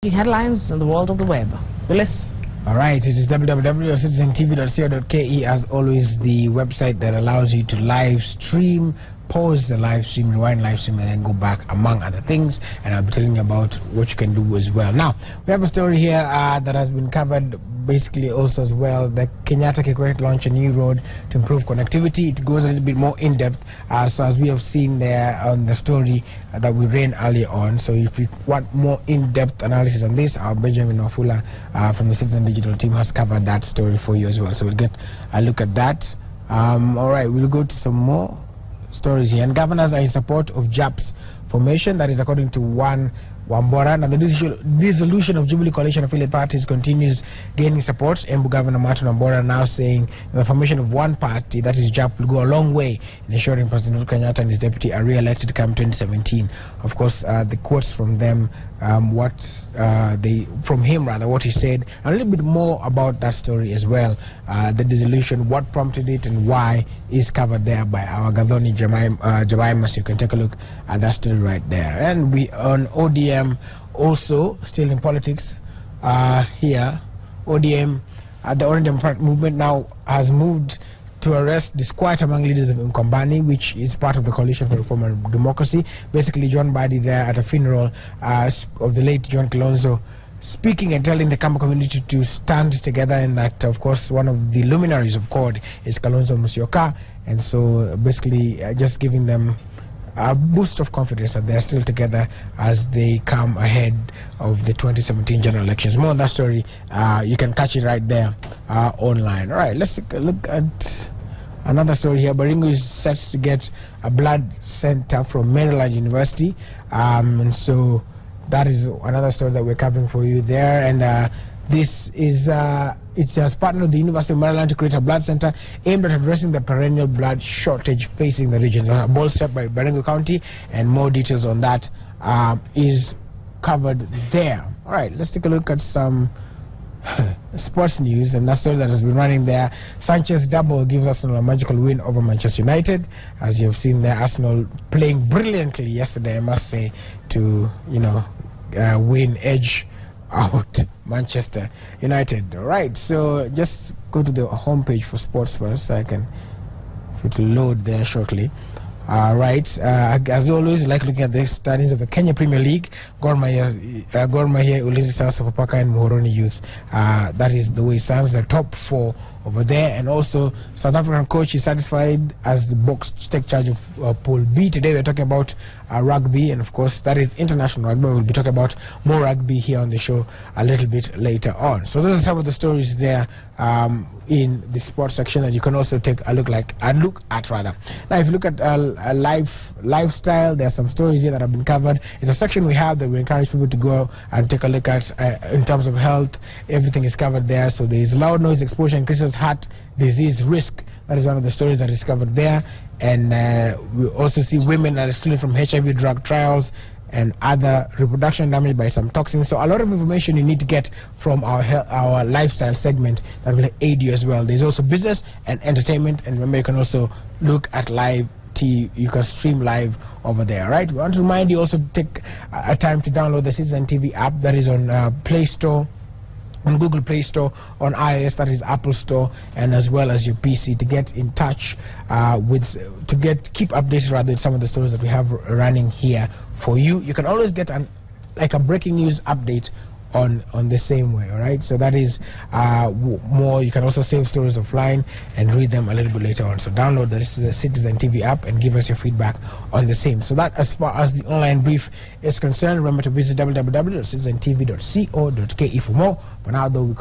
The headlines in the world of the web. Willis? Alright, it is www.citizentv.co.ke, as always, the website that allows you to live stream, pause the live stream, rewind live stream, and then go back, among other things. And I'll be telling you about what you can do as well. Now, we have a story here that has been covered basically also as well. The Kenyatta Kikwete launched a new road to improve connectivity. It goes a little bit more in depth, so as we have seen there on the story that we ran earlier on. So if you want more in-depth analysis on this, our Benjamin Wafula from the Citizen Digital team has covered that story for you as well. So we'll get a look at that. Alright, we'll go to some more stories here. And governors are in support of JAP's formation. That is according to Wambora. Now, the dissolution of Jubilee Coalition affiliate parties continues gaining support. Embu Governor Martin Wambora now saying the formation of one party, that is JAP, will go a long way in ensuring President Kenyatta and his deputy are re-elected come 2017. Of course, the quotes from them, what he said, a little bit more about that story as well. The dissolution, what prompted it, and why is covered there by our Gathoni Jemima. So you can take a look at that story right there. And we on ODM also still in politics here. ODM, the Orange Democratic Movement, now has moved to arrest disquiet among leaders of Mkombani, which is part of the Coalition for Reform and Democracy. Basically, John Badi there at a funeral of the late John Kilonzo, speaking and telling the Kamba community to stand together, and that, of course, one of the luminaries of CORD is Kalonzo Musyoka, and so basically just giving them a boost of confidence that they are still together as they come ahead of the 2017 general elections. More on that story, you can catch it right there online. Alright, let's take a look at another story here. Baringo is set to get a blood center from Maryland University, and so that is another story that we're covering for you there. And this is it has partnered with the University of Maryland to create a blood center aimed at addressing the perennial blood shortage facing the region. A bold step by Baringo County, and more details on that is covered there. All right, let's take a look at some sports news, and that story that has been running there. Sanchez double gives Arsenal a magical win over Manchester United. As you have seen there, Arsenal playing brilliantly yesterday, I must say, to win edge out Manchester United. Right, so just go to the homepage for sports first, so I can it will load there shortly. Right, as always, like looking at the standings of the Kenya Premier League. Gor Mahia, Ulinzi Stars, Sofapaka, and Muhoroni Youth. That is the way it stands, the top four over there. And also, South African coach is satisfied as the Boks take charge of Pool B. Today we're talking about rugby, and of course that is international rugby. We'll be talking about more rugby here on the show a little bit later on. So those are some of the stories there in the sports section, and you can also take a look at. Now, if you look at lifestyle, there are some stories here that have been covered. It's a section we have that we encourage people to go and take a look at in terms of health. Everything is covered there. So there is loud noise exposure increases heart disease risk. That is one of the stories that is covered there. And we also see women that are excluded from HIV drug trials and other reproduction damage by some toxins. So a lot of information you need to get from our lifestyle segment that will aid you as well. There's also business and entertainment, and remember, you can also look at live TV. You can stream live over there. Right, we want to remind you also to take a time to download the Citizen TV app that is on Play Store, on Google Play Store, on iOS, that is Apple Store, and as well as your PC, to get in touch keep updated rather with some of the stories that we have running here for you. You can always get a breaking news update on the same way. All right, so that is more. You can also save stories offline and read them a little bit later on. So download the Citizen TV app and give us your feedback on the same. So that, as far as the online brief is concerned, remember to visit www.citizentv.co.ke for more. For now, though, we